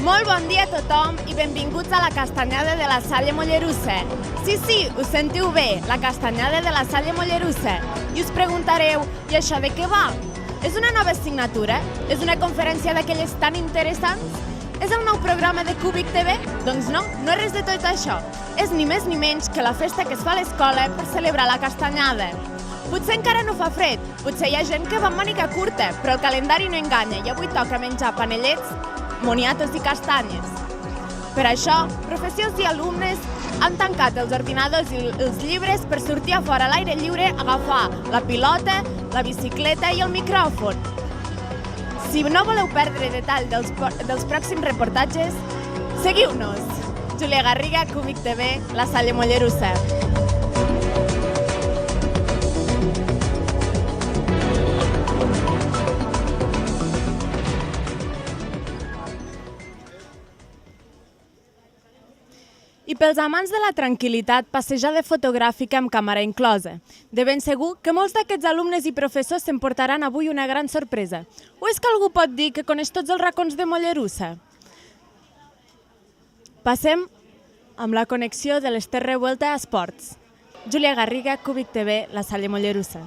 Molt bon dia a tothom i benvinguts a la castanyada de la Salle Mollerussa. Sí, us sentiu bé, la castanyada de la Salle Mollerussa. I us preguntareu, i això de què va? És una nova assignatura? És una conferència d'aquelles tan interessants? És el nou programa de Cúbic TV? Doncs no és res de tot això. És ni més ni menys que la festa que es fa a l'escola per celebrar la castanyada. Potser encara no fa fred, potser hi ha gent que va amb mànica curta, però el calendari no enganya i avui toca menjar panellets, moniatos i castanyes. Per això, professors i alumnes han tancat els ordinadors i els llibres per sortir a fora a l'aire lliure, agafar la pilota, la bicicleta i el micròfon. Si no voleu perdre detall dels pròxims reportatges, seguiu-nos! Júlia Garriga, Cúbic TV, la Salle Mollerussa. I pels amants de la tranquil·litat, passejada fotogràfica amb càmera inclosa. De ben segur que molts d'aquests alumnes i professors s'emportaran avui una gran sorpresa. O és que algú pot dir que coneix tots els racons de Mollerussa? Passem amb la connexió de l'Ester Revuelta a Esports. Júlia Garriga, Cúbic TV, la Salle Mollerussa.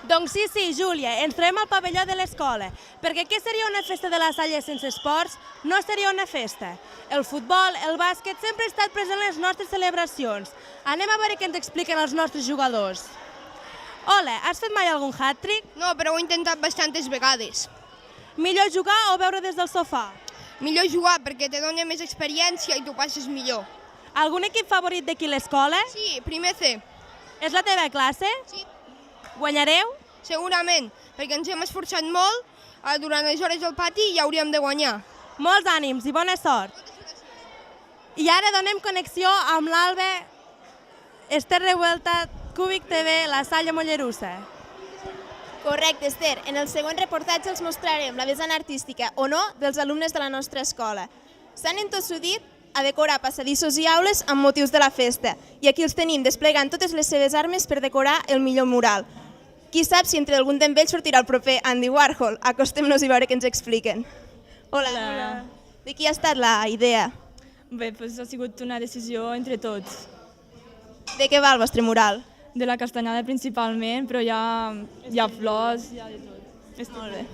Doncs sí, Júlia, ens trobem al pavelló de l'escola, perquè què seria una festa de la Salle sense esports? No seria una festa. El futbol, el bàsquet, sempre ha estat present en les nostres celebracions. Anem a veure què ens expliquen els nostres jugadors. Hola, has fet mai algun hat-trick? No, però ho he intentat bastantes vegades. Millor jugar o veure des del sofà? Millor jugar perquè te dona més experiència i t'ho passes millor. Algun equip favorit d'aquí l'escola? Sí, primer C. És la teva classe? Sí. Guanyareu? Segurament, perquè ens hem esforçat molt durant les hores del pati i ja hauríem de guanyar. Molts ànims i bona sort. I ara donem connexió amb l'Alba, Ester Revuelta, Cúbic TV, la Salle Mollerussa. Correcte, Ester. En el següent reportatge els mostrarem la vessant artística o no dels alumnes de la nostra escola. S'han entossudit a decorar passadissos i aules amb motius de la festa i aquí els tenim desplegant totes les seves armes per decorar el millor mural. Qui sap si entre algun d'ells sortirà el proper Andy Warhol? Acostem-nos i veure què ens expliquen. Hola. De qui ha estat la idea? Bé, ha sigut una decisió entre tots. De què va el vostre mural? De la castanyada principalment, però hi ha flors, hi ha de tot. Molt bé.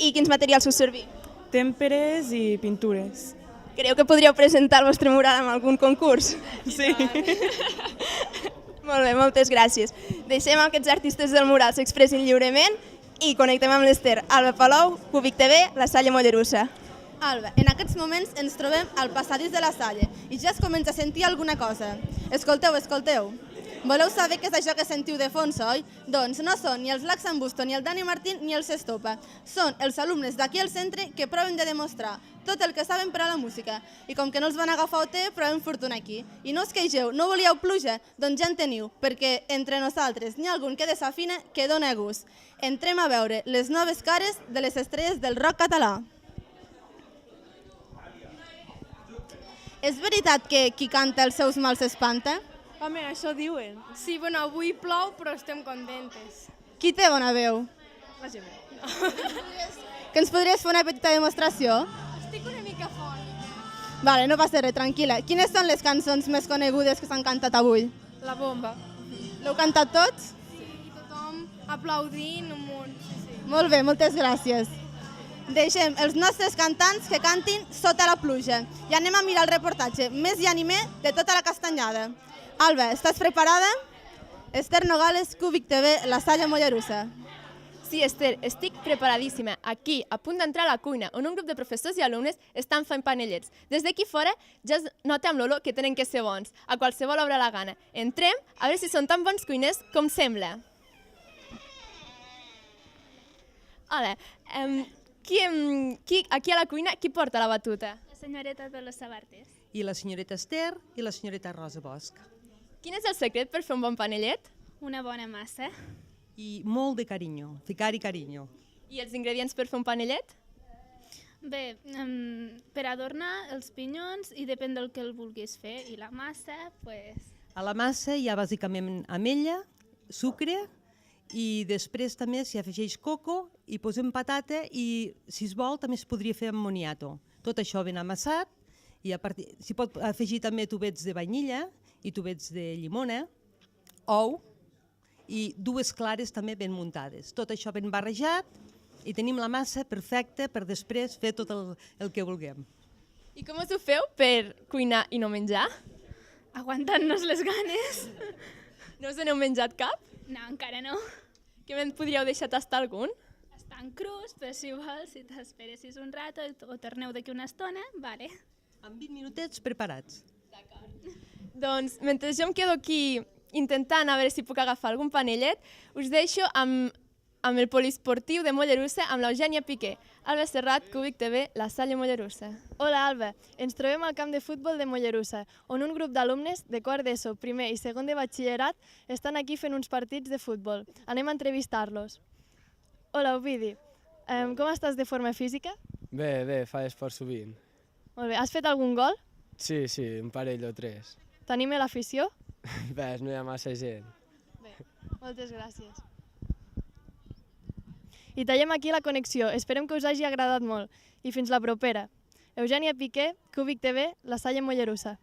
I quins materials us serviu? Tèmperes i pintures. Creieu que podríeu presentar el vostre mural en algun concurs? Sí. Molt bé, moltes gràcies. Deixem que aquests artistes del mural s'expressin lliurement i connectem amb l'Ester. Alba Palou, Cúbic TV, la Salle Mollerussa. Alba, en aquests moments ens trobem al passadís de la Salle i ja es comença a sentir alguna cosa. Escolteu. Voleu saber què és això que sentiu de fons, oi? Doncs no són ni els Lax Busto, ni el Dani Martín, ni els Estopa. Són els alumnes d'aquí al centre que proven de demostrar tot el que saben per a la música. I com que no els van agafar OT, provem fortuna aquí. I no us queixeu, no volíeu pluja? Doncs ja en teniu, perquè entre nosaltres n'hi ha algun que desafina que dona gust. Entrem a veure les noves cares de les estrelles del rock català. És veritat que qui canta els seus mals s'espanta? Home, això diuen. Sí, bueno, avui plou, però estem contentes. Qui té bona veu? La Gemma. Que ens podries fer una petita demostració? Estic una mica fònica. Vale, no passa res, tranquil·la. Quines són les cançons més conegudes que s'han cantat avui? La bomba. L'heu cantat tots? Sí, i tothom aplaudint un munt. Sí. Molt bé, moltes gràcies. Deixem els nostres cantants que cantin sota la pluja i anem a mirar el reportatge més llanimer de tota la castanyada. Alba, estàs preparada? Ester Nogales, Cúbic TV, la Salle Mollerussa. Sí, Ester, estic preparadíssima. Aquí, a punt d'entrar a la cuina, on un grup de professors i alumnes estan fent panellets. Des d'aquí fora ja es nota amb l'olor que tenen que ser bons, a qualsevol hora la gana. Entrem a veure si són tan bons cuiners com sembla. Hola, aquí a la cuina, qui porta la batuta? La senyoreta de les Sabartes. I la senyoreta Ester i la senyoreta Rosa Bosch. Quin és el secret per fer un bon panellet? Una bona massa. I molt de carinyo, ficar-hi carinyo. I els ingredients per fer un panellet? Bé, per adornar els pinyons i depèn del que el vulguis fer. I la massa, pues... A la massa hi ha bàsicament ametlla, sucre i després també s'hi afegeix coco i posem patata i, si es vol, també es podria fer amb moniato. Tot això ben amassat i s'hi pot afegir també tubets de vainilla i tubets de llimona, ou i 2 clares també ben muntades. Tot això ben barrejat i tenim la massa perfecta per després fer tot el que vulguem. I com us ho feu per cuinar i no menjar? Aguantant-nos les ganes. No us n'heu menjat cap? No, encara no. Que me'n podríeu deixar tastar algun? Estan crus, però si vols, si t'esperessis un rato o torneu d'aquí una estona, vale. Amb 20 minutets preparats. Doncs mentre jo em quedo aquí intentant a veure si puc agafar algun panellet, us deixo amb el poliesportiu de Mollerussa amb l'Eugènia Piqué. Alba Serrat, Cúbic TV, La Salle Mollerussa. Hola, Alba. Ens trobem al camp de futbol de Mollerussa, on un grup d'alumnes de quart d'ESO, primer i segon de batxillerat estan aquí fent uns partits de futbol. Anem a entrevistar-los. Hola, Ovidi. Com estàs de forma física? Bé, fa esport sovint. Molt bé. Has fet algun gol? Sí, un parell o 3. T'anima l'afició? Ves, no hi ha massa gent. Bé, moltes gràcies. I tallem aquí la connexió. Esperem que us hagi agradat molt. I fins la propera. Eugènia Piqué, Cúbic TV, La Salle Mollerussa.